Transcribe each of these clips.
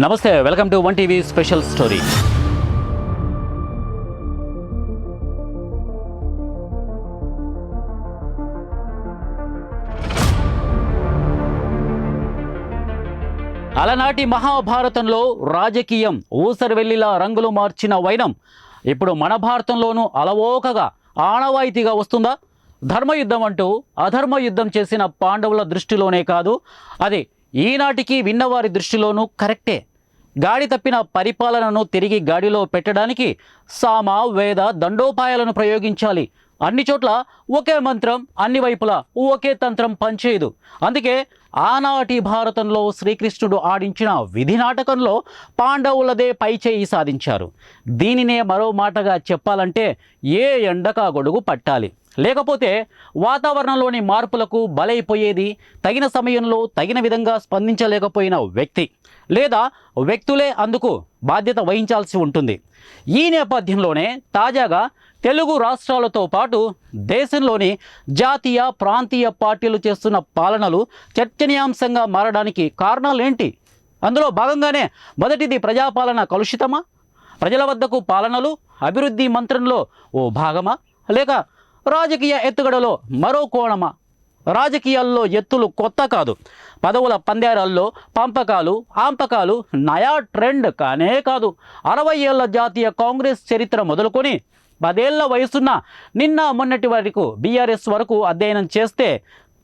నమస్తే, welcome to one TV special story. అలనాటి మహాభారతంలో రాజకీయం ఊసరవెల్లిలా రంగులు మార్చిన వైనం ఇప్పుడు మన భారతంలోనూ అలవోకగా ఆనవాయితీగా వస్తుందా? ధర్మయుద్ధం అంటూ అధర్మ యుద్ధం చేసిన పాండవుల దృష్టిలోనే కాదు, అది ఈనాటికి విన్నవారి దృష్టిలోనూ కరెక్టే. గాడి తప్పిన పరిపాలనను తిరిగి గాడిలో పెట్టడానికి సామ వేద దండోపాయాలను ప్రయోగించాలి. అన్ని చోట్ల ఒకే మంత్రం, అన్ని వైపులా ఒకే తంత్రం పనిచేయదు. అందుకే ఆనాటి భారతంలో శ్రీకృష్ణుడు ఆడించిన విధి నాటకంలో పాండవులదే పైచేయి సాధించారు. దీనినే మరో మాటగా చెప్పాలంటే ఏ ఎండకా గొడుగు పట్టాలి. లేకపోతే వాతావరణంలోని మార్పులకు బలైపోయేది తగిన సమయంలో తగిన విధంగా స్పందించలేకపోయిన వ్యక్తి లేదా వ్యక్తులే అందుకు బాధ్యత వహించాల్సి ఉంటుంది. ఈ నేపథ్యంలోనే తాజాగా తెలుగు రాష్ట్రాలతో పాటు దేశంలోని జాతీయ ప్రాంతీయ పార్టీలు చేస్తున్న పాలనలు చర్చనీయాంశంగా మారడానికి కారణాలేంటి? అందులో భాగంగానే మొదటిది ప్రజాపాలన కలుషితమా? ప్రజల వద్దకు పాలనలు అభివృద్ధి మంత్రంలో ఓ భాగమా? లేక రాజకీయ ఎత్తుగడలో మరో కోణమా? రాజకీయాల్లో ఎత్తులు కొత్త కాదు. పదవుల పందేరాల్లో పంపకాలు ఆంపకాలు నయా ట్రెండ్ కానే కాదు. 60 ఏళ్ల జాతీయ కాంగ్రెస్ చరిత్ర మొదలుకొని 10 ఏళ్ల వయసున్న నిన్న మొన్నటి వరకు బీఆర్ఎస్ వరకు అధ్యయనం చేస్తే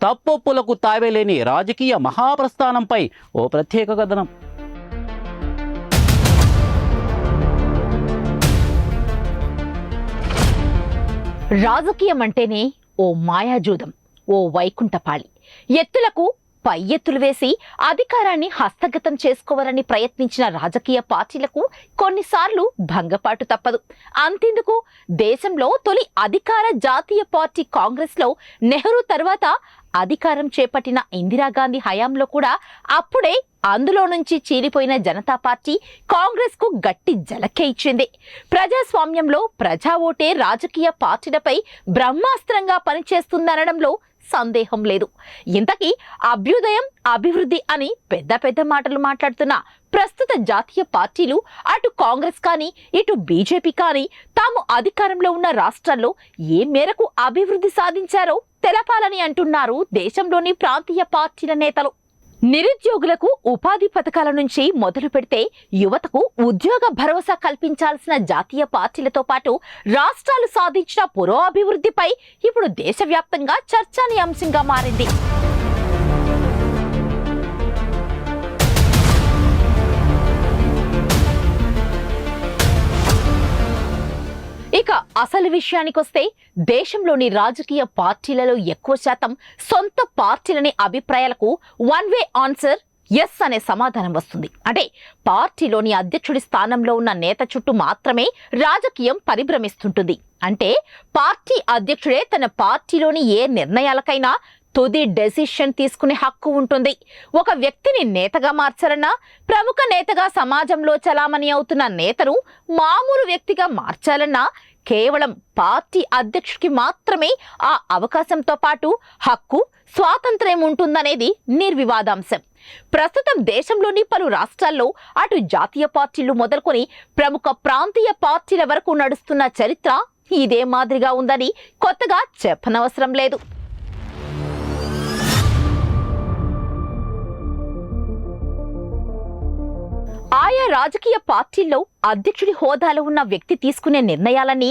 తప్పొప్పులకు తావేలేని రాజకీయ మహాప్రస్థానంపై ఓ ప్రత్యేక కథనం. రాజకీయం అంటేనే ఓ మాయాజూదం, ఓ వైకుంఠపాళి. ఎత్తులకు పై ఎత్తులు వేసి అధికారాన్ని హస్తగతం చేసుకోవాలని ప్రయత్నించిన రాజకీయ పార్టీలకు కొన్నిసార్లు భంగపాటు తప్పదు. అంతెందుకు, దేశంలో తొలి అధికార జాతీయ పార్టీ కాంగ్రెస్లో నెహ్రూ తర్వాత అధికారం చేపట్టిన ఇందిరాగాంధీ హయాంలో కూడా అప్పుడే అందులో నుంచి చీలిపోయిన జనతా పార్టీ కాంగ్రెస్ కు గట్టి జలకే ఇచ్చింది. ప్రజాస్వామ్యంలో ప్రజా ఓటే రాజకీయ పార్టీలపై బ్రహ్మాస్త్రంగా పనిచేస్తుందనడంలో సందేహం లేదు. ఇంతకీ అభ్యుదయం అభివృద్ధి అని పెద్ద పెద్ద మాటలు మాట్లాడుతున్న ప్రస్తుత జాతీయ పార్టీలు అటు కాంగ్రెస్ కానీ ఇటు బీజేపీ కానీ తాము అధికారంలో ఉన్న రాష్ట్రాల్లో ఏ మేరకు అభివృద్ధి సాధించారో తెలపాలని అంటున్నారు దేశంలోని ప్రాంతీయ పార్టీల నేతలు. నిరుద్యోగులకు ఉపాధి పథకాల నుంచి మొదలు పెడితే యువతకు ఉద్యోగ భరోసా కల్పించాల్సిన జాతీయ పార్టీలతో పాటు రాష్ట్రాలు సాధించిన పురోభివృద్ధిపై ఇప్పుడు దేశవ్యాప్తంగా చర్చనీయాంశంగా మారింది. ఇక అసలు విషయానికొస్తే దేశంలోని రాజకీయ పార్టీలలో ఎక్కువ శాతం సొంత పార్టీలని అభిప్రాయాలకు వన్ వే ఆన్సర్ ఎస్ అనే సమాధానం వస్తుంది. అంటే పార్టీలోని అధ్యక్షుడి స్థానంలో ఉన్న నేత చుట్టూ మాత్రమే రాజకీయం పరిభ్రమిస్తుంటుంది. అంటే పార్టీ అధ్యక్షుడే తన పార్టీలోని ఏ నిర్ణయాలకైనా తుది డెసిషన్ తీసుకునే హక్కు ఉంటుంది. ఒక వ్యక్తిని నేతగా మార్చాలన్నా, ప్రముఖ నేతగా సమాజంలో చలామణి అవుతున్న నేతను మామూలు వ్యక్తిగా మార్చాలన్నా కేవలం పార్టీ అధ్యక్షుడికి మాత్రమే ఆ అవకాశంతో పాటు హక్కు, స్వాతంత్ర్యం ఉంటుందనేది నిర్వివాదాంశం. ప్రస్తుతం దేశంలోని పలు రాష్ట్రాల్లో అటు జాతీయ పార్టీలు మొదలుకొని ప్రముఖ ప్రాంతీయ పార్టీల వరకు నడుస్తున్న చరిత్ర ఇదే మాదిరిగా ఉందని కొత్తగా చెప్పనవసరం లేదు. ఆయా రాజకీయ పార్టీల్లో అధ్యక్షుడి హోదాలో ఉన్న వ్యక్తి తీసుకునే నిర్ణయాలన్నీ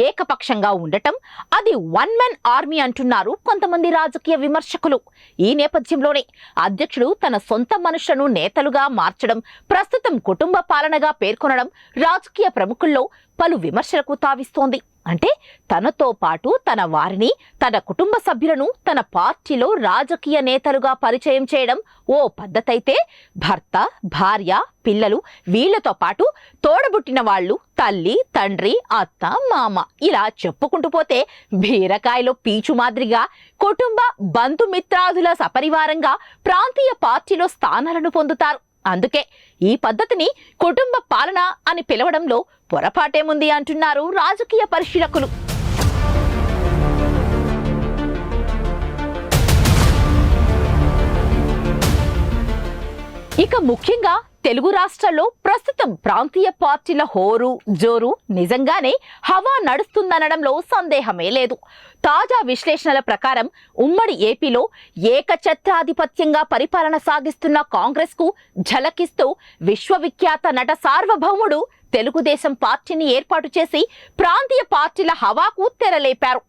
ఏకపక్షంగా ఉండటం, అది వన్ మ్యాన్ ఆర్మీ అంటున్నారు కొంతమంది రాజకీయ విమర్శకులు. ఈ నేపథ్యంలోనే అధ్యక్షుడు తన సొంత మనుషులను నేతలుగా మార్చడం, ప్రస్తుతం కుటుంబ పాలనగా పేర్కొనడం రాజకీయ ప్రముఖుల్లో పలు విమర్శలకు తావిస్తోంది. అంటే తనతో పాటు తన వారిని, తన కుటుంబ సభ్యులను తన పార్టీలో రాజకీయ నేతలుగా పరిచయం చేయడం ఓ పద్ధతైతే, భర్త, భార్య, పిల్లలు వీళ్లతో పాటు తోడబుట్టిన వాళ్ళు, తల్లి, తండ్రి, అత్త, మామ ఇలా చెప్పుకుంటూ పోతే బీరకాయలో పీచు మాదిరిగా కుటుంబ బంధుమిత్రాదుల సపరివారంగా ప్రాంతీయ పార్టీలో స్థానాలను పొందుతారు. అందుకే ఈ పద్ధతిని కుటుంబ పాలన అని పిలవడంలో పొరపాటేముంది అంటున్నారు రాజకీయ పరిశీలకులు. ఇక ముఖ్యంగా తెలుగు రాష్ట్రాల్లో ప్రస్తుతం ప్రాంతీయ పార్టీల హోరు జోరు నిజంగానే హవా నడుస్తుందనడంలో సందేహమే లేదు. తాజా విశ్లేషణల ప్రకారం ఉమ్మడి ఏపీలో ఏకఛత్రాధిపత్యంగా పరిపాలన సాగిస్తున్న కాంగ్రెస్ కు ఝలకిస్తూ విశ్వవిఖ్యాత నట సార్వభౌముడు తెలుగుదేశం పార్టీని ఏర్పాటు చేసి ప్రాంతీయ పార్టీల హవాకు తెరలేపారు.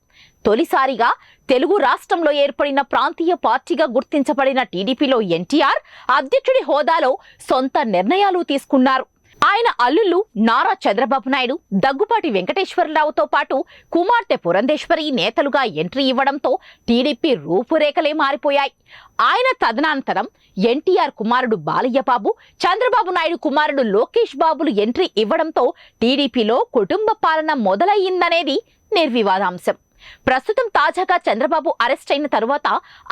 తొలిసారిగా తెలుగు రాష్ట్రంలో ఏర్పడిన ప్రాంతీయ పార్టీగా గుర్తించబడిన టీడీపీలో ఎన్టీఆర్ అధ్యక్షుడి హోదాలో సొంత నిర్ణయాలు తీసుకున్నారు. ఆయన అల్లుళ్ళు నారా చంద్రబాబు నాయుడు, దగ్గుపాటి వెంకటేశ్వరరావుతో పాటు కుమార్తె పురంధేశ్వరి నేతలుగా ఎంట్రీ ఇవ్వడంతో టీడీపీ రూపురేఖలే మారిపోయాయి. ఆయన తదనంతరం ఎన్టీఆర్ కుమారుడు బాలయ్యబాబు, చంద్రబాబు నాయుడు కుమారుడు లోకేష్ బాబులు ఎంట్రీ ఇవ్వడంతో టీడీపీలో కుటుంబ పాలన మొదలయ్యిందనేది నిర్వివాదాంశం. ప్రస్తుతం తాజాగా చంద్రబాబు అరెస్ట్ అయిన తరువాత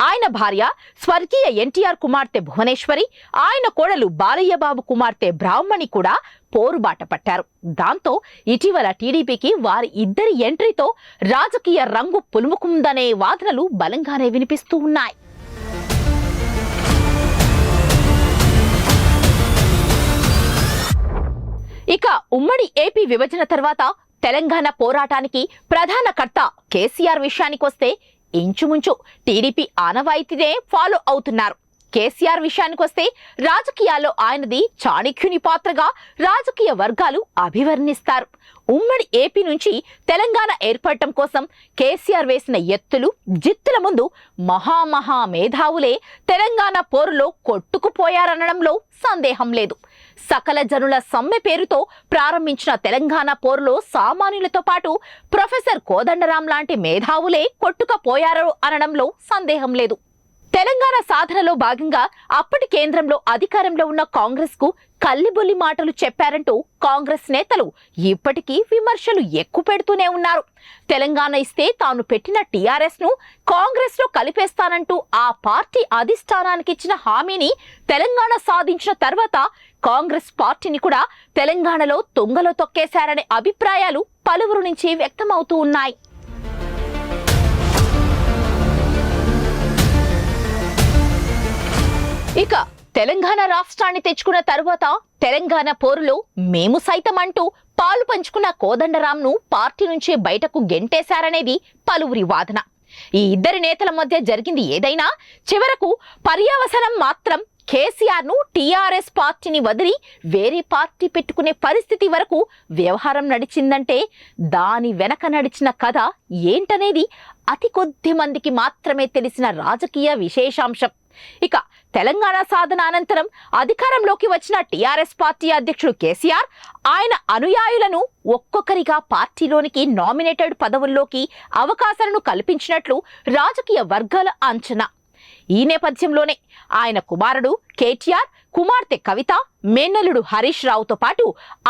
ఆయన భార్య స్వర్గీయ ఎన్టీఆర్ కుమార్తె భువనేశ్వరి, ఆయన కోడలు బాలయ్యబాబు కుమార్తె బ్రాహ్మణి కూడా పోరుబాట పట్టారు. దాంతో ఇటీవల టీడీపీకి వారి ఇద్దరి ఎంట్రీతో రాజకీయ రంగు పులుముకుందనే వాదనలు బలంగానే వినిపిస్తూ ఉన్నాయి. ఇక ఉమ్మడి ఏపీ విభజన తర్వాత తెలంగాణ పోరాటానికి ప్రధాన కర్త కేసీఆర్ విషయానికొస్తే ఇంచుమించు టీడీపీ ఆనవాయితీనే ఫాలో అవుతున్నారు. కేసీఆర్ విషయానికొస్తే రాజకీయాల్లో ఆయనది చాణక్యుని పాత్రగా రాజకీయ వర్గాలు అభివర్ణిస్తారు. ఉమ్మడి ఏపీ నుంచి తెలంగాణ ఏర్పడటం కోసం కేసీఆర్ వేసిన ఎత్తులు జిత్తుల ముందు మహామహా మేధావులే తెలంగాణ పోరులో కొట్టుకుపోయారనడంలో సందేహం లేదు. సకల జనుల సమ్మె పేరుతో ప్రారంభించిన తెలంగాణ పోరులో సామాన్యులతో పాటు ప్రొఫెసర్ కోదండరాం లాంటి మేధావులే కొట్టుకుపోయారు అనడంలో సందేహం లేదు. తెలంగాణ సాధనలో భాగంగా అప్పటి కేంద్రంలో అధికారంలో ఉన్న కాంగ్రెస్ కు కల్లిబొల్లి మాటలు చెప్పారంటూ కాంగ్రెస్ నేతలు ఇప్పటికీ విమర్శలు ఎక్కుపెడుతూనే ఉన్నారు. తెలంగాణ ఇస్తే తాను పెట్టిన టీఆర్ఎస్ ను కాంగ్రెస్ లో కలిపేస్తానంటూ ఆ పార్టీ అధిష్టానానికి ఇచ్చిన హామీని తెలంగాణ సాధించిన తర్వాత కాంగ్రెస్ పార్టీని కూడా తెలంగాణలో తుంగలో తొక్కేశారనే అభిప్రాయాలు పలువురు నుంచి వ్యక్తమవుతూ ఉన్నాయి. ఇక తెలంగాణ రాష్ట్రాన్ని తెచ్చుకున్న తరువాత తెలంగాణ పోరులో మేము సైతం అంటూ పాలు పంచుకున్న కోదండరాంను పార్టీ నుంచి బయటకు గెంటేశారనేది పలువురి వాదన. ఈ ఇద్దరి నేతల మధ్య జరిగింది ఏదైనా చివరకు పర్యవసనం మాత్రం కేసీఆర్ ను టీఆర్ఎస్ పార్టీని వదిలి వేరే పార్టీ పెట్టుకునే పరిస్థితి వరకు వ్యవహారం నడిచిందంటే దాని వెనక నడిచిన కథ ఏంటనేది అతి కొద్ది మందికి మాత్రమే తెలిసిన రాజకీయ విశేషాంశం. ఇక తెలంగాణ సాధన అనంతరం అధికారంలోకి వచ్చిన టీఆర్ఎస్ పార్టీ అధ్యక్షుడు కేసీఆర్ ఆయన అనుయాయులను ఒక్కొక్కరిగా పార్టీలోనికి నామినేటెడ్ పదవుల్లోకి అవకాశాలను కల్పించినట్లు రాజకీయ వర్గాల అంచనా. ఈ నేపథ్యంలోనే ఆయన కుమారుడు కేటీఆర్, కుమార్తె కవిత, మేనల్లుడు హరీష్ రావుతో పాటు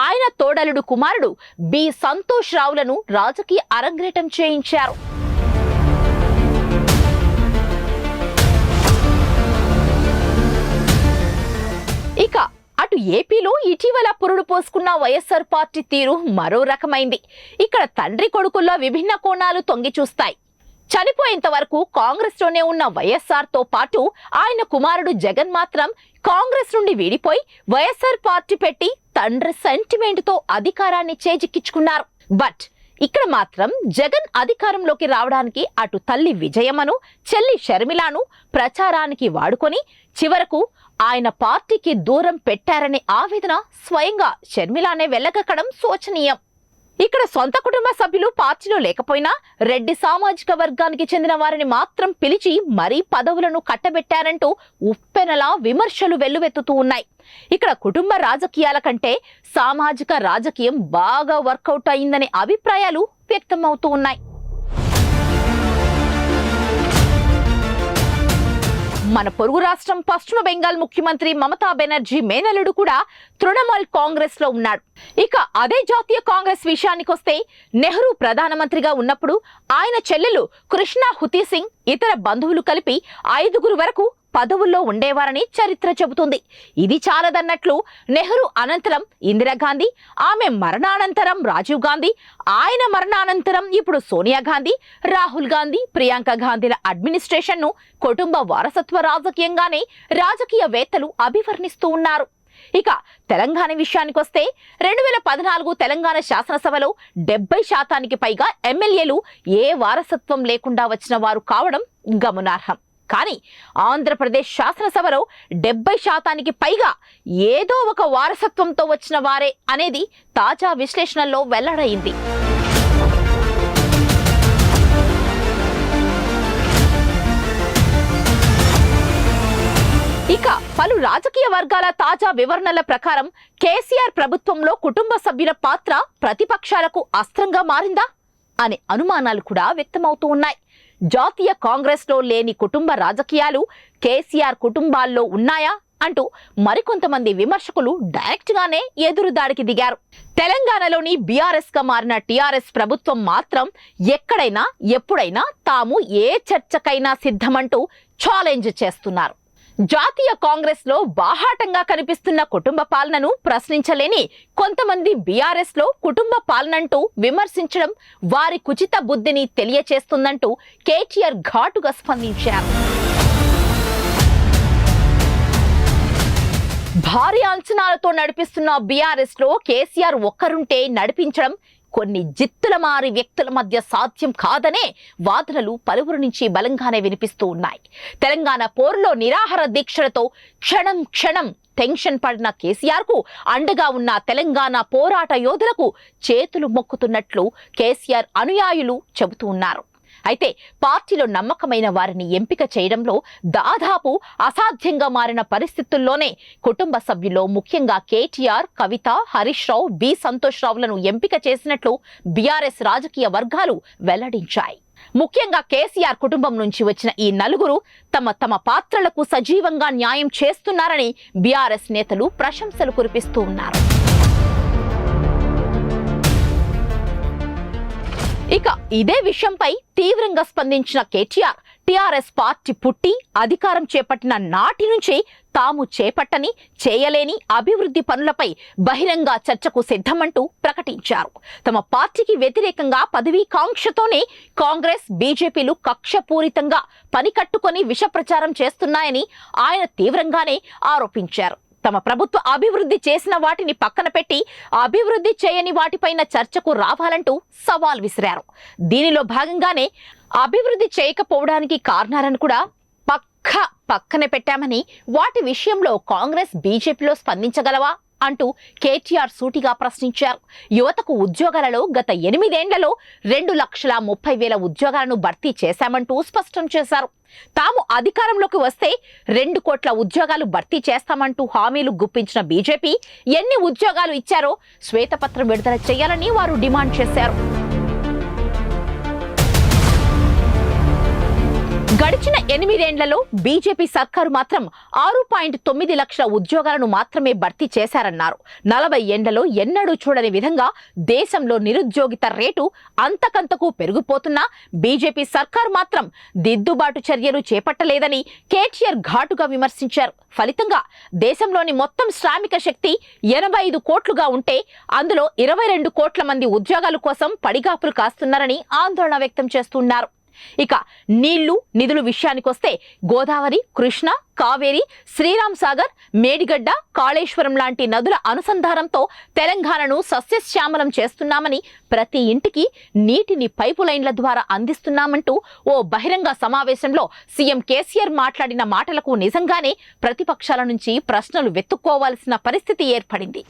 ఆయన తోడలుడు కుమారుడు బి సంతోష్ రావులను రాజకీయ అరంగేటం చేయించారు. ఇక అటు ఏపీలో ఇటీవల పురుడు పోసుకున్న వైఎస్ఆర్ పార్టీ తీరు మరో రకమైంది. ఇక్కడ తండ్రి కొడుకుల్లో విభిన్న కోణాలు తొంగి చూస్తాయి. చనిపోయేంత వరకు కాంగ్రెస్ లోనే ఉన్న వైఎస్ఆర్ తో పాటు ఆయన కుమారుడు జగన్ మాత్రం కాంగ్రెస్ నుండి వీడిపోయి వైఎస్ఆర్ పార్టీ పెట్టి తండ్రి సెంటిమెంట్ తో అధికారాన్ని చేజిక్కించుకున్నారు. బట్ ఇక్కడ మాత్రం జగన్ అధికారంలోకి రావడానికి అటు తల్లి విజయమ్మను, చెల్లి షర్మిలాను ప్రచారానికి వాడుకొని చివరకు ఆయన పార్టీకి దూరం పెట్టారనే ఆవేదన స్వయంగా షర్మిలానే వెళ్ళగక్కడం శోచనీయం. ఇక్కడ సొంత కుటుంబ సభ్యులు పార్టీలో లేకపోయినా రెడ్డి సామాజిక వర్గానికి చెందిన వారిని మాత్రం పిలిచి మరీ పదవులను కట్టబెట్టారంటూ ఉప్పెనలా విమర్శలు వెల్లువెత్తుతూ ఉన్నాయి. ఇక్కడ కుటుంబ రాజకీయాల కంటే సామాజిక రాజకీయం బాగా వర్కౌట్ అయిందనే అభిప్రాయాలు వ్యక్తమవుతూ ఉన్నాయి. మన పొరుగు రాష్ట్రం పశ్చిమ బెంగాల్ ముఖ్యమంత్రి మమతా బెనర్జీ మేనల్లుడు కూడా తృణమూల్ కాంగ్రెస్ లో ఉన్నాడు. ఇక అదే జాతీయ కాంగ్రెస్ విషయానికొస్తే నెహ్రూ ప్రధానమంత్రిగా ఉన్నప్పుడు ఆయన చెల్లెలు కృష్ణా హుతీ సింగ్, ఇతర బంధువులు కలిపి 5 వరకు పదవుల్లో ఉండేవారని చరిత్ర చెబుతుంది. ఇది చాలదన్నట్లు నెహ్రూ అనంతరం ఇందిరాగాంధీ, ఆమె మరణానంతరం రాజీవ్ గాంధీ, ఆయన మరణానంతరం ఇప్పుడు సోనియా గాంధీ, రాహుల్ గాంధీ, ప్రియాంక గాంధీల అడ్మినిస్ట్రేషన్ను కుటుంబ వారసత్వ రాజకీయంగానే రాజకీయవేత్తలు అభివర్ణిస్తూ ఉన్నారు. ఇక తెలంగాణ విషయానికొస్తే 2014 తెలంగాణ శాసనసభలో 70% పైగా ఎమ్మెల్యేలు ఏ వారసత్వం లేకుండా వచ్చిన వారు కావడం గమనార్హం. కానీ ఆంధ్రప్రదేశ్ శాసనసభలో 70% పైగా ఏదో ఒక వారసత్వంతో వచ్చిన వారే అనేది తాజా విశ్లేషణల్లో వెల్లడైంది. ఇక పలు రాజకీయ వర్గాల తాజా వివరణల ప్రకారం కేసీఆర్ ప్రభుత్వంలో కుటుంబ సభ్యుల పాత్ర ప్రతిపక్షాలకు అస్త్రంగా మారిందా అనే అనుమానాలు కూడా వ్యక్తమవుతూ ఉన్నాయి. జాతీయ కాంగ్రెస్లో లేని కుటుంబ రాజకీయాలు కేసీఆర్ కుటుంబాల్లో ఉన్నాయా అంటూ మరికొంతమంది విమర్శకులు డైరెక్ట్ గానే ఎదురుదాడికి దిగారు. తెలంగాణలోని బీఆర్ఎస్ గా మారిన టీఆర్ఎస్ ప్రభుత్వం మాత్రం ఎక్కడైనా ఎప్పుడైనా తాము ఏ చర్చకైనా సిద్ధమంటూ ఛాలెంజ్ చేస్తున్నారు. జాతీయ కాంగ్రెస్ లో బాహాటంగా కనిపిస్తున్న కుటుంబ పాలనను ప్రశ్నించలేని కొంతమంది బీఆర్ఎస్ లో కుటుంబ పాలనంటూ విమర్శించడం వారి కుచిత బుద్ధిని తెలియచేస్తుందంటూ కేటీఆర్ ఘాటుగా స్పందించారు. భారీ అంచనాలతో నడిపిస్తున్న బీఆర్ఎస్ లో కేసీఆర్ ఒక్కరుంటే నడిపించడం కొన్ని జిత్తుల మారి వ్యక్తుల మధ్య సాధ్యం కాదనే వాదనలు పలువురు నుంచి బలంగానే వినిపిస్తూ ఉన్నాయి. తెలంగాణ పోరులో నిరాహార దీక్షలతో క్షణం క్షణం టెన్షన్ పడిన కేసీఆర్ కు అండగా ఉన్న తెలంగాణ పోరాట యోధులకు చేతులు మొక్కుతున్నట్లు కేసీఆర్ అనుయాయులు చెబుతూ ఉన్నారు. అయితే పార్టీలో నమ్మకమైన వారిని ఎంపిక చేయడంలో దాదాపు అసాధ్యంగా మారిన పరిస్థితుల్లోనే కుటుంబ సభ్యుల్లో ముఖ్యంగా కేటీఆర్, కవిత, హరీష్ రావు, బి సంతోష్ రావులను ఎంపిక చేసినట్లు బీఆర్ఎస్ రాజకీయ వర్గాలు వెల్లడించాయి. ముఖ్యంగా కేసీఆర్ కుటుంబం నుంచి వచ్చిన ఈ నలుగురు తమ పాత్రలకు సజీవంగా న్యాయం చేస్తున్నారని బీఆర్ఎస్ నేతలు ప్రశంసలు కురిపిస్తూ ఉన్నారు. ఇక ఇదే విషయంపై తీవ్రంగా స్పందించిన కేటీఆర్ టీఆర్ఎస్ పార్టీ పుట్టి అధికారం చేపట్టిన నాటి నుంచి తాము చేపట్టని, చేయలేని అభివృద్ధి పనులపై బహిరంగ చర్చకు సిద్ధమంటూ ప్రకటించారు. తమ పార్టీకి వ్యతిరేకంగా పదవీకాంక్షతోనే కాంగ్రెస్, బీజేపీలు కక్షపూరితంగా పనికట్టుకొని విష ప్రచారం చేస్తున్నాయని ఆయన తీవ్రంగానే ఆరోపించారు. తమ ప్రభుత్వ అభివృద్ధి చేసిన వాటిని పక్కన పెట్టి అభివృద్ధి చేయని వాటిపైన చర్చకు రావాలంటూ సవాల్ విసిరారు. దీనిలో భాగంగానే అభివృద్ధి చేయకపోవడానికి కారణాలను కూడా పక్కన పెట్టామని, వాటి విషయంలో కాంగ్రెస్, బీజేపీలో స్పందించగలవా అంటూ కేటీఆర్ సూటిగా ప్రశ్నించారు. యువతకు ఉద్యోగాలలో గత 8 ఏళ్లలో 2,30,000 ఉద్యోగాలను భర్తీ చేశామంటూ స్పష్టం చేశారు. తాము అధికారంలోకి వస్తే 2 కోట్ల ఉద్యోగాలు భర్తీ చేస్తామంటూ హామీలు గుప్పించిన బీజేపీ ఎన్ని ఉద్యోగాలు ఇచ్చారో శ్వేతపత్రం విడుదల చేయాలని వారు డిమాండ్ చేశారు. గడిచిన 8 ఏళ్లలో బీజేపీ సర్కారు మాత్రం 6.9 లక్షల ఉద్యోగాలను మాత్రమే భర్తీ చేశారన్నారు. 40 ఏళ్లలో ఎన్నడూ చూడని విధంగా దేశంలో నిరుద్యోగిత రేటు అంతకంతకు పెరిగిపోతున్నా బీజేపీ సర్కారు మాత్రం దిద్దుబాటు చర్యలు చేపట్టలేదని కేటీఆర్ ఘాటుగా విమర్శించారు. ఫలితంగా దేశంలోని మొత్తం శ్రామిక శక్తి 85 కోట్లుగా ఉంటే అందులో 22 కోట్ల మంది ఉద్యోగాల కోసం పడిగాపులు కాస్తున్నారని ఆందోళన వ్యక్తం చేస్తున్నారు. ఇక నీళ్లు, నిధుల విషయానికొస్తే గోదావరి, కృష్ణ, కావేరి, శ్రీరామ్ సాగర్, మేడిగడ్డ, కాళేశ్వరం లాంటి నదుల అనుసంధానంతో తెలంగాణను సస్యశ్యామలం చేస్తున్నామని, ప్రతి ఇంటికి నీటిని పైపు లైన్ల ద్వారా అందిస్తున్నామంటూ ఓ బహిరంగ సమావేశంలో సీఎం కేసీఆర్ మాట్లాడిన మాటలకు నిజంగానే ప్రతిపక్షాల నుంచి ప్రశ్నలు వెతుక్కోవాల్సిన పరిస్థితి ఏర్పడింది.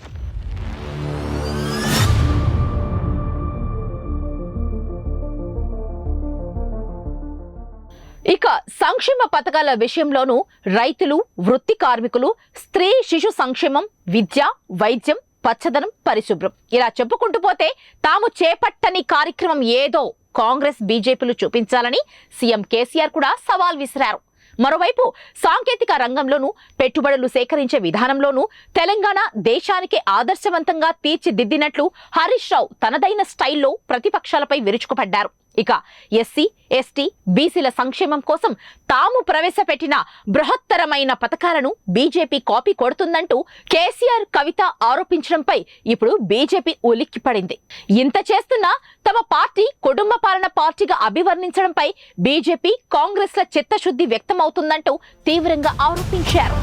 ఇక సంక్షేమ పథకాల విషయంలోనూ రైతులు, వృత్తి కార్మికులు, స్త్రీ శిశు సంక్షేమం, విద్య, వైద్యం, పచ్చదనం, పరిశుభ్రం ఇలా చెప్పుకుంటూ పోతే తాము చేపట్టని కార్యక్రమం ఏదో కాంగ్రెస్, బీజేపీలు చూపించాలని సీఎం కేసీఆర్ కూడా సవాల్ విసిరారు. మరోవైపు సాంకేతిక రంగంలోనూ, పెట్టుబడులు సేకరించే విధానంలోనూ తెలంగాణ దేశానికి ఆదర్శవంతంగా తీర్చిదిద్దినట్లు హరీష్ రావు తనదైన స్టైల్లో ప్రతిపక్షాలపై విరుచుకుపడ్డారు. ఇక ఎస్సీ, ఎస్టీ, బీసీల సంక్షేమం కోసం తాము ప్రవేశపెట్టిన బృహత్తరమైన పథకాలను బీజేపీ కాపీ కొడుతుందంటూ కేసీఆర్, కవిత ఆరోపించడంపై ఇప్పుడు బీజేపీ ఉలిక్కిపడింది. ఇంత చేస్తున్నా తమ పార్టీ కుటుంబ పాలన పార్టీగా అభివర్ణించడంపై బీజేపీ, కాంగ్రెస్ల చిత్తశుద్ధి వ్యక్తమవుతుందంటూ తీవ్రంగా ఆరోపించారు.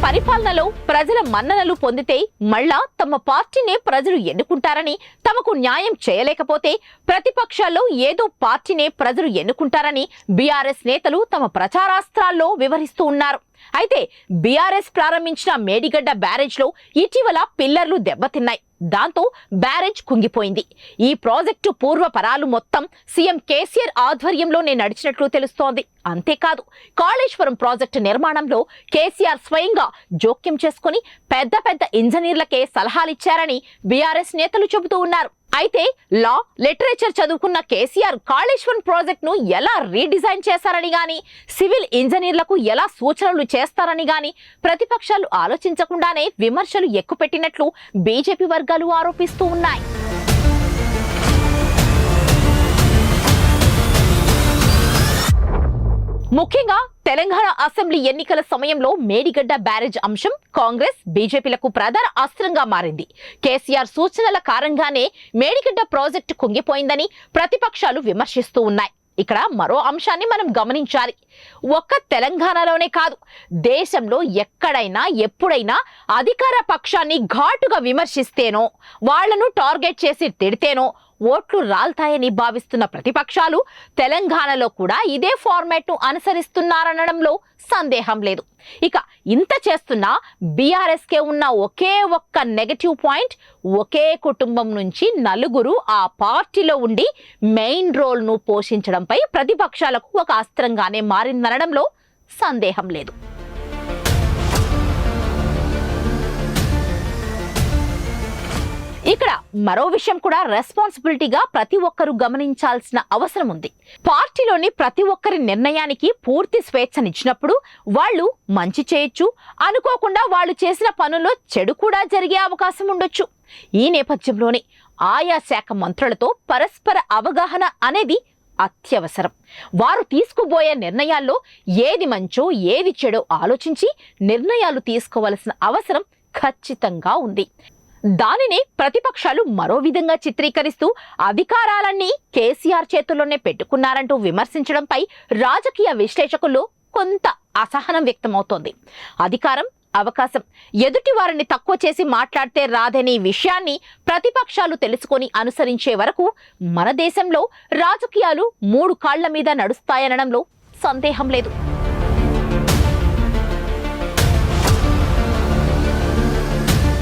పరిపాలనలో ప్రజల మన్ననలు పొందితే మళ్ళా తమ పార్టీనే ప్రజలు ఎన్నుకుంటారని, తమకు న్యాయం చేయలేకపోతే ప్రతిపక్షాల్లో ఏదో పార్టీనే ప్రజలు ఎన్నుకుంటారని బీఆర్ఎస్ నేతలు తమ ప్రచారాస్త్రాల్లో వివరిస్తూ ఉన్నారు. అయితే బీఆర్ఎస్ ప్రారంభించిన మేడిగడ్డ బ్యారేజ్ లో ఇటీవల పిల్లర్లు దెబ్బతిన్నాయి. దాంతో బ్యారేజ్ కుంగిపోయింది. ఈ ప్రాజెక్టు పూర్వపరాలు మొత్తం సీఎం కేసీఆర్ ఆధ్వర్యంలోనే నడిచినట్లు తెలుస్తోంది. అంతేకాదు కాళేశ్వరం ప్రాజెక్టు నిర్మాణంలో కేసీఆర్ స్వయంగా జోక్యం చేసుకుని పెద్ద పెద్ద ఇంజనీర్లకే సలహాలిచ్చారని బీఆర్ఎస్ నేతలు చెబుతూ ఉన్నారు. అయితే లా, లిటరేచర్ చదువుకున్న కేసీఆర్ కాళేశ్వరం ప్రాజెక్టును ఎలా రీడిజైన్ చేశారని గాని, సివిల్ ఇంజనీర్లకు ఎలా సూచనలు చేస్తారని గాని ప్రతిపక్షాలు ఆలోచించకుండానే విమర్శలు ఎక్కుపెట్టినట్లు బీజేపీ వర్గాలు ఆరోపిస్తూ ఉన్నాయి. ముఖ్యంగా తెలంగాణ అసెంబ్లీ ఎన్నికల సమయంలో మేడిగడ్డ బ్యారేజ్ అంశం కాంగ్రెస్, బీజేపీలకు ప్రధాన అస్త్రంగా మారింది. కేసీఆర్ సూచనల కారణంగానే మేడిగడ్డ ప్రాజెక్టు కుంగిపోయిందని ప్రతిపక్షాలు విమర్శిస్తూ ఉన్నాయి. ఇక్కడ మరో అంశాన్ని మనం గమనించాలి. ఒక్క తెలంగాణలోనే కాదు, దేశంలో ఎక్కడైనా ఎప్పుడైనా అధికార పక్షాన్ని ఘాటుగా విమర్శిస్తేనో, వాళ్లను టార్గెట్ చేసి తిడితేనో ఓట్లు రాల్తాయని భావిస్తున్న ప్రతిపక్షాలు తెలంగాణలో కూడా ఇదే ఫార్మాట్ ను అనుసరిస్తున్నారనడంలో సందేహం లేదు. ఇక ఇంత చేస్తున్నా బీఆర్ఎస్ కే ఉన్న ఒకే ఒక్క నెగటివ్ పాయింట్, ఒకే కుటుంబం నుంచి నలుగురు ఆ పార్టీలో ఉండి మెయిన్ రోల్ ను పోషించడంపై ప్రతిపక్షాలకు ఒక అస్త్రంగానే మారిందనడంలో సందేహం లేదు. ఇక్కడ మరో విషయం కూడా రెస్పాన్సిబిలిటీగా ప్రతి ఒక్కరూ గమనించాల్సిన అవసరం ఉంది. పార్టీలోని ప్రతి ఒక్కరి నిర్ణయానికి పూర్తి స్వేచ్ఛనిచ్చినప్పుడు వాళ్ళు మంచి చేయొచ్చు, అనుకోకుండా వాళ్ళు చేసిన పనుల్లో చెడు కూడా జరిగే అవకాశం ఉండొచ్చు. ఈ నేపథ్యంలోనే ఆయా శాఖ మంత్రులతో పరస్పర అవగాహన అనేది అత్యవసరం. వారు తీసుకుపోయే నిర్ణయాల్లో ఏది మంచో ఏది చెడో ఆలోచించి నిర్ణయాలు తీసుకోవాల్సిన అవసరం ఖచ్చితంగా ఉంది. దానిని ప్రతిపక్షాలు మరో విధంగా చిత్రీకరిస్తూ అధికారాలన్నీ కేసీఆర్ చేతుల్లోనే పెట్టుకున్నారంటూ విమర్శించడంపై రాజకీయ విశ్లేషకుల్లో కొంత అసహనం వ్యక్తమవుతోంది. అధికారం, అవకాశం ఎదుటి వారిని తక్కువ చేసి మాట్లాడితే రాదనే విషయాన్ని ప్రతిపక్షాలు తెలుసుకొని అనుసరించే వరకు మన దేశంలో రాజకీయాలు 3 కాళ్ల మీద నడుస్తాయనడంలో సందేహం లేదు.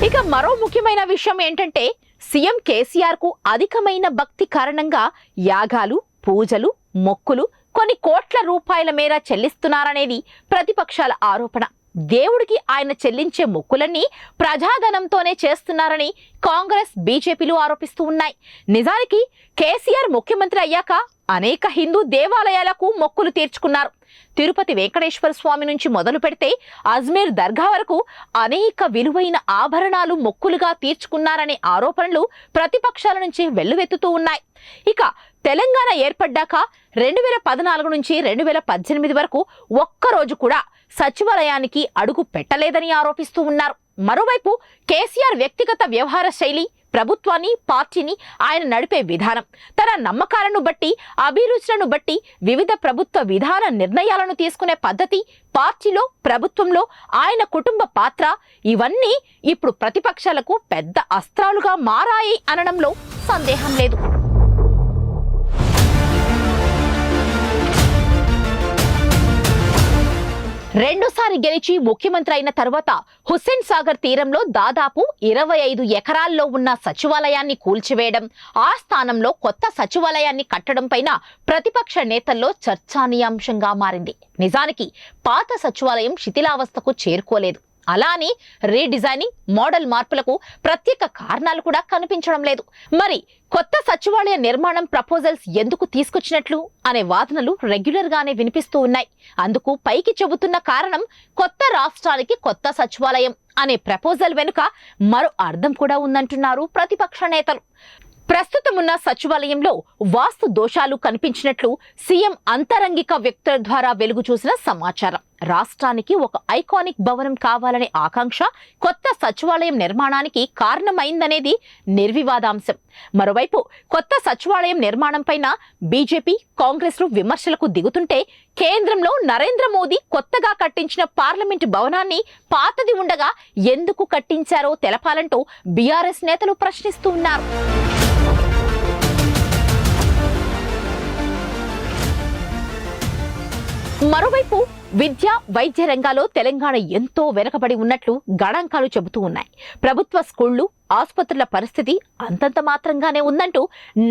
ఇక మరో ముఖ్యమైన విషయం ఏంటంటే, సీఎం కేసీఆర్ కు అధికమైన భక్తి కారణంగా యాగాలు, పూజలు, మొక్కులు కొన్ని కోట్ల రూపాయల మేర చెల్లిస్తున్నారనేది ప్రతిపక్షాల ఆరోపణ. దేవుడికి ఆయన చెల్లించే మొక్కులన్నీ ప్రజాధనంతోనే చేస్తున్నారని కాంగ్రెస్, బీజేపీలు ఆరోపిస్తూ ఉన్నాయి. నిజానికి కేసీఆర్ ముఖ్యమంత్రి అయ్యాక అనేక హిందూ దేవాలయాలకు మొక్కులు తీర్చుకున్నారు. తిరుపతి వెంకటేశ్వర స్వామి నుంచి మొదలు పెడితే అజ్మీర్ దర్గా వరకు అనేక విలువైన ఆభరణాలు మొక్కులుగా తీర్చుకున్నారనే ఆరోపణలు ప్రతిపక్షాల నుంచి వెల్లువెత్తుతూ ఉన్నాయి. ఇక తెలంగాణ ఏర్పడ్డాక 2014 నుంచి 2018 వరకు ఒక్కరోజు కూడా సచివాలయానికి అడుగు పెట్టలేదని ఆరోపిస్తూ ఉన్నారు. మరోవైపు కేసీఆర్ వ్యక్తిగత వ్యవహార శైలి, ప్రభుత్వాన్ని, పార్టీని ఆయన నడిపే విధానం, తన నమ్మకాలను బట్టి, అభిరుచులను బట్టి వివిధ ప్రభుత్వ విధాన నిర్ణయాలను తీసుకునే పద్ధతి, పార్టీలో, ప్రభుత్వంలో ఆయన కుటుంబ పాత్ర, ఇవన్నీ ఇప్పుడు ప్రతిపక్షాలకు పెద్ద అస్త్రాలుగా మారాయి అనడంలో సందేహం లేదు. రెండోసారి గెలిచి ముఖ్యమంత్రి అయిన తర్వాత హుస్సేన్ సాగర్ తీరంలో దాదాపు 25 ఎకరాల్లో ఉన్న సచివాలయాన్ని కూల్చివేయడం, ఆ స్థానంలో కొత్త సచివాలయాన్ని కట్టడం పైన ప్రతిపక్ష నేతల్లో చర్చానీయాంశంగా మారింది. నిజానికి పాత సచివాలయం శిథిలావస్థకు చేరుకోలేదు. అలా అని రీడిజైనింగ్, మోడల్ మార్పులకు ప్రత్యేక కారణాలు కూడా కనిపించడం లేదు. మరి కొత్త సచివాలయ నిర్మాణం ప్రపోజల్స్ ఎందుకు తీసుకొచ్చినట్లు అనే వాదనలు రెగ్యులర్ గానే వినిపిస్తూ ఉన్నాయి. అందుకు పైకి చెబుతున్న కారణం కొత్త రాష్ట్రానికి కొత్త సచివాలయం అనే ప్రపోజల్ వెనుక మరో అర్థం కూడా ఉందంటున్నారు ప్రతిపక్ష నేతలు. ప్రస్తుతం ఉన్న సచివాలయంలో వాస్తు దోషాలు కనిపించినట్లు సీఎం అంతరంగిక వ్యక్తుల ద్వారా వెలుగు చూసిన సమాచారం. రాష్ట్రానికి ఒక ఐకానిక్ భవనం కావాలనే ఆకాంక్ష కొత్త సచివాలయం నిర్మాణానికి కారణమైందనేది నిర్వివాదాంశం. మరోవైపు కొత్త సచివాలయం నిర్మాణం పైన బీజేపీ, కాంగ్రెస్లు విమర్శలకు దిగుతుంటే కేంద్రంలో నరేంద్ర మోదీ కొత్తగా కట్టించిన పార్లమెంటు భవనాన్ని పాతది ఉండగా ఎందుకు కట్టించారో తెలపాలంటూ బీఆర్ఎస్ నేతలు ప్రశ్నిస్తూ ఉన్నారు. మరోవైపు విద్య, వైద్య రంగాల్లో తెలంగాణ ఎంతో వెనుకబడి ఉన్నట్లు గణాంకాలు చెబుతూ ఉన్నాయి. ప్రభుత్వ స్కూళ్లు, ఆసుపత్రుల పరిస్థితి అంతంత మాత్రంగానే ఉందంటూ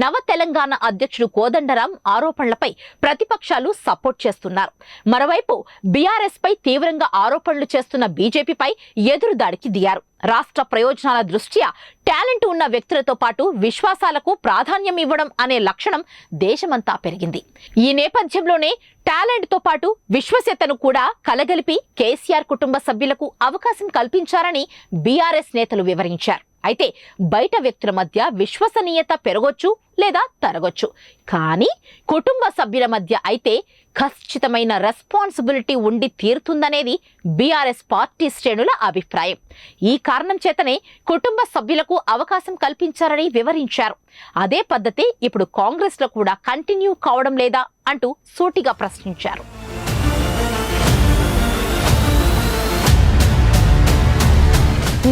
నవ తెలంగాణ అధ్యక్షుడు కోదండరాం ఆరోపణలపై ప్రతిపక్షాలు సపోర్ట్ చేస్తున్నారు. మరోవైపు బీఆర్ఎస్ పై తీవ్రంగా ఆరోపణలు చేస్తున్న బీజేపీపై ఎదురుదాడికి దిగారు. రాష్ట్ర ప్రయోజనాల దృష్ట్యా టాలెంట్ ఉన్న వ్యక్తులతో పాటు విశ్వాసాలకు ప్రాధాన్యం ఇవ్వడం అనే లక్షణం దేశమంతా పెరిగింది. ఈ నేపథ్యంలోనే టాలెంట్ తో పాటు విశ్వసనీయతను కూడా కలగలిపి కేసీఆర్ కుటుంబ సభ్యులకు అవకాశం కల్పించారని బీఆర్ఎస్ నేతలు వివరించారు. అయితే బయట వ్యక్తుల మధ్య విశ్వసనీయత పెరగొచ్చు లేదా తరగొచ్చు, కానీ కుటుంబ సభ్యుల మధ్య అయితే ఖచ్చితమైన రెస్పాన్సిబిలిటీ ఉండి తీరుతుందనేది బీఆర్ఎస్ పార్టీ శ్రేణుల అభిప్రాయం. ఈ కారణం చేతనే కుటుంబ సభ్యులకు అవకాశం కల్పించారని వివరించారు. అదే పద్ధతి ఇప్పుడు కాంగ్రెస్ లో కూడా కంటిన్యూ కావడం లేదా అంటూ సూటిగా ప్రశ్నించారు.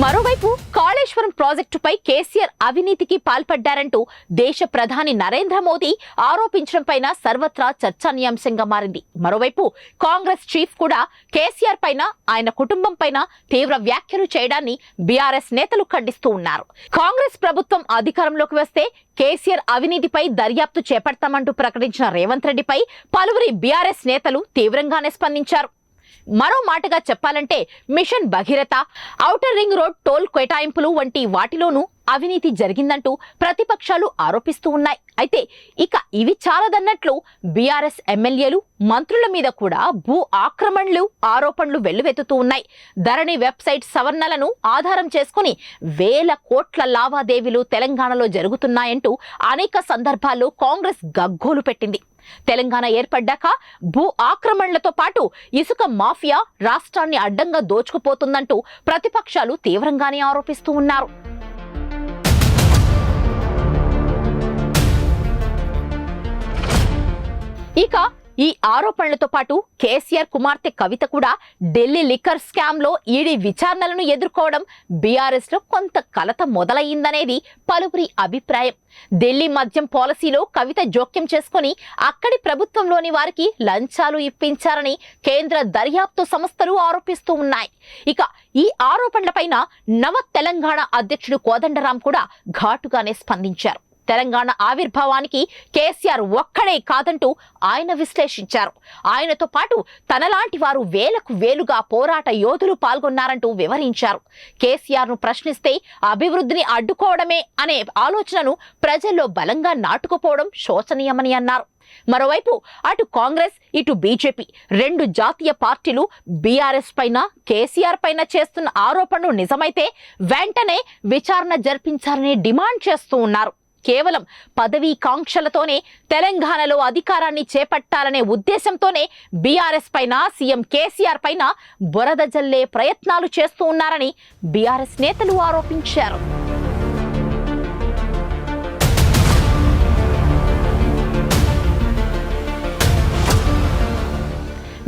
మరోవైపు కాళేశ్వరం ప్రాజెక్టుపై కేసీఆర్ అవినీతికి పాల్పడ్డారంటూ దేశ ప్రధాని నరేంద్ర మోదీ ఆరోపించడంపైన సర్వత్రా చర్చనీయాంశంగా మారింది. మరోవైపు కాంగ్రెస్ చీఫ్ కూడా కేసీఆర్ పైన, ఆయన కుటుంబం పైన తీవ్ర వ్యాఖ్యలు చేయడాన్ని బీఆర్ఎస్ నేతలు ఖండిస్తూ ఉన్నారు. కాంగ్రెస్ ప్రభుత్వం అధికారంలోకి వస్తే కేసీఆర్ అవినీతిపై దర్యాప్తు చేపడతామంటూ ప్రకటించిన రేవంత్ రెడ్డిపై పలువురి బీఆర్ఎస్ నేతలు తీవ్రంగానే స్పందించారు. మరో మాటగా చెప్పాలంటే mission Bhagiratha, outer ring road toll కేటాయింపులు వంటి వాటిలోనూ అవినీతి జరిగిందంటూ ప్రతిపక్షాలు ఆరోపిస్తూ ఉన్నాయి. అయితే ఇక ఇవి చాలదన్నట్లు బీఆర్ఎస్ ఎమ్మెల్యేలు, మంత్రుల మీద కూడా భూ ఆక్రమణలు ఆరోపణలు వెల్లువెత్తుతూ ఉన్నాయి. ధరణి వెబ్సైట్ సవరణలను ఆధారం చేసుకుని వేల కోట్ల లావాదేవీలు తెలంగాణలో జరుగుతున్నాయంటూ అనేక సందర్భాల్లో కాంగ్రెస్ గగ్గోలు పెట్టింది. తెలంగాణ ఏర్పడ్డాక భూ ఆక్రమణలతో పాటు ఇసుక మాఫియా రాష్ట్రాన్ని అడ్డంగా దోచుకుపోతుందంటూ ప్రతిపక్షాలు తీవ్రంగానే ఆరోపిస్తూ ఉన్నారు. ఇక ఈ ఆరోపణలతో పాటు కేసీఆర్ కుమార్తె కవిత కూడా ఢిల్లీ లిక్కర్ స్కామ్ లో ఈడీ విచారణలను ఎదుర్కోవడం బీఆర్ఎస్ లో కొంత కలత మొదలయ్యిందనేది పలువురి అభిప్రాయం. ఢిల్లీ మద్యం పాలసీలో కవిత జోక్యం చేసుకుని అక్కడి ప్రభుత్వంలోని వారికి లంచాలు ఇప్పించారని కేంద్ర దర్యాప్తు సంస్థలు ఆరోపిస్తూ ఉన్నాయి. ఇక ఈ ఆరోపణలపైన నవ తెలంగాణ అధ్యక్షుడు కోదండరాం కూడా ఘాటుగానే స్పందించారు. తెలంగాణ ఆవిర్భావానికి కేసీఆర్ ఒక్కడే కాదంటూ ఆయన విశ్లేషించారు. ఆయనతో పాటు తనలాంటి వారు వేలకు వేలుగా పోరాట యోధులు పాల్గొన్నారంటూ వివరించారు. కేసీఆర్ ను ప్రశ్నిస్తే అభివృద్ధిని అడ్డుకోవడమే అనే ఆలోచనను ప్రజల్లో బలంగా నాటుకుపోవడం శోచనీయమని అన్నారు. మరోవైపు అటు కాంగ్రెస్, ఇటు బీజేపీ రెండు జాతీయ పార్టీలు బీఆర్ఎస్ పైన, కేసీఆర్ పైన చేస్తున్న ఆరోపణలు నిజమైతే వెంటనే విచారణ జరిపించాలని డిమాండ్ చేస్తూ ఉన్నారు. కేవలం పదవీ కాంక్షలతోనే తెలంగాణలో అధికారాన్ని చేపట్టాలనే ఉద్దేశంతోనే బీఆర్ఎస్ పైన, సీఎం కేసీఆర్ పైన బురద జల్లే ప్రయత్నాలు చేస్తూ ఉన్నారని బీఆర్ఎస్ నేతలు ఆరోపించారు.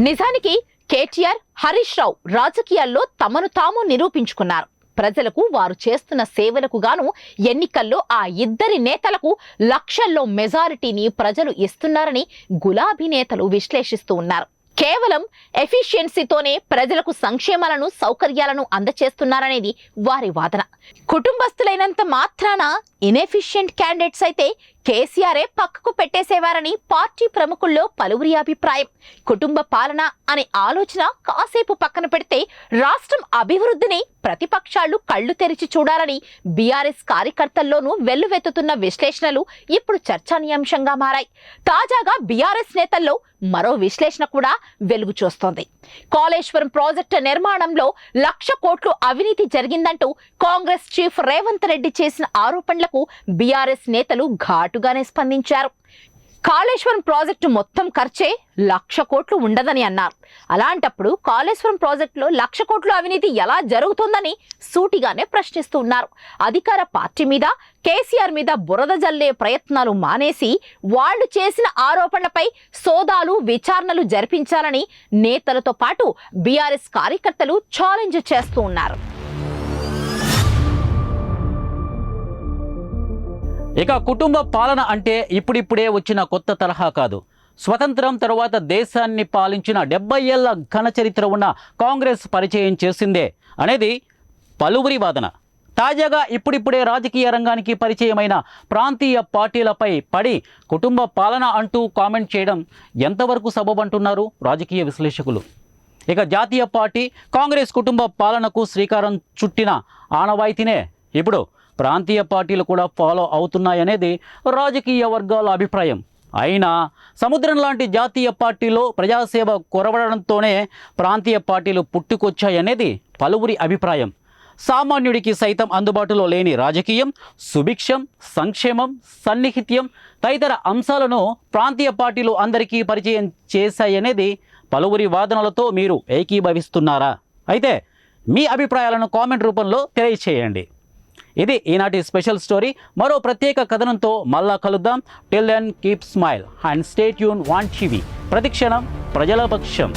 నిజానికి కేటీఆర్, హరీష్ రావు రాజకీయాల్లో తమను తాము నిరూపించుకున్నారు. ప్రజలకు వారు చేస్తున్న సేవలకు గాను ఎన్నికల్లో ఆ ఇద్దరి నేతలకు లక్షల్లో మెజారిటీని ప్రజలు ఇస్తున్నారని గులాబీ నేతలు విశ్లేషిస్తూ ఉన్నారు. కేవలం ఎఫిషియన్సీతోనే ప్రజలకు సంక్షేమాలను, సౌకర్యాలను అందచేస్తున్నారనేది వారి వాదన. కుటుంబస్తులైనంత మాత్రాన ఇన్ఎఫిషియెంట్ క్యాండిడేట్స్ అయితే కేసీఆరే పక్కకు పెట్టేసేవారని పార్టీ ప్రముఖుల్లో పలువురి అభిప్రాయం. కుటుంబ పాలన అనే ఆలోచన కాసేపు పక్కన పెడితే రాష్ట్రం అభివృద్ధిని ప్రతిపక్షాలు కళ్లు తెరిచి చూడాలని బీఆర్ఎస్ కార్యకర్తల్లోనూ వెల్లువెత్తుతున్న విశ్లేషణలు ఇప్పుడు చర్చనీయాంశంగా మారాయి. తాజాగా బీఆర్ఎస్ నేతల్లో మరో విశ్లేషణ కూడా వెలుగు చూస్తోంది. కాళేశ్వరం ప్రాజెక్టు నిర్మాణంలో 1,00,000 కోట్లు అవినీతి జరిగిందంటూ కాంగ్రెస్ చీఫ్ రేవంత్ రెడ్డి చేసిన ఆరోపణలకు బీఆర్ఎస్ నేతలు ఘాటుగానే స్పందించారు. కాళేశ్వరం ప్రాజెక్టు మొత్తం ఖర్చే 1,00,000 కోట్లు ఉండదని అన్నారు. అలాంటప్పుడు కాళేశ్వరం ప్రాజెక్టులో 1,00,000 కోట్లు అవినీతి ఎలా జరుగుతుందని సూటిగానే ప్రశ్నిస్తున్నారు. అధికార పార్టీ మీద, కేసీఆర్ మీద బురద జల్లే ప్రయత్నాలు మానేసి వాళ్లు చేసిన ఆరోపణలపై సోదాలు, విచారణలు జరిపించాలని నేతలతో పాటు బీఆర్ఎస్ కార్యకర్తలు ఛాలెంజ్ చేస్తూ ఉన్నారు. ఇక కుటుంబ పాలన అంటే ఇప్పుడిప్పుడే వచ్చిన కొత్త తరహా కాదు. స్వతంత్రం తరువాత దేశాన్ని పాలించిన 70 ఏళ్ల ఘన చరిత్ర ఉన్న కాంగ్రెస్ పరిచయం చేసిందే అనేది పలువురి వాదన. తాజాగా ఇప్పుడిప్పుడే రాజకీయ రంగానికి పరిచయమైన ప్రాంతీయ పార్టీలపై పడి కుటుంబ పాలన అంటూ కామెంట్ చేయడం ఎంతవరకు సబబంటున్నారు రాజకీయ విశ్లేషకులు. ఇక జాతీయ పార్టీ కాంగ్రెస్ కుటుంబ పాలనకు శ్రీకారం చుట్టిన ఆనవాయితీనే ఇప్పుడు ప్రాంతీయ పార్టీలు కూడా ఫాలో అవుతున్నాయనేది రాజకీయ వర్గాల అభిప్రాయం. అయినా సముద్రం లాంటి జాతీయ పార్టీలో ప్రజాసేవ కొరవడంతోనే ప్రాంతీయ పార్టీలు పుట్టుకొచ్చాయనేది పలువురి అభిప్రాయం. సామాన్యుడికి సైతం అందుబాటులో లేని రాజకీయం, సుభిక్షం, సంక్షేమం, సన్నిహిత్యం తదితర అంశాలను ప్రాంతీయ పార్టీలు అందరికీ పరిచయం చేశాయనేది పలువురి వాదనలతో మీరు ఏకీభవిస్తున్నారా? అయితే మీ అభిప్రాయాలను కామెంట్ రూపంలో తెలియచేయండి. ఇది ఈనాటి స్పెషల్ స్టోరీ. మరో ప్రత్యేక కథనంతో మళ్ళా కలుద్దాం. Till then keep smile and stay tune. One TV, ప్రతిక్షణం ప్రజల పక్షం.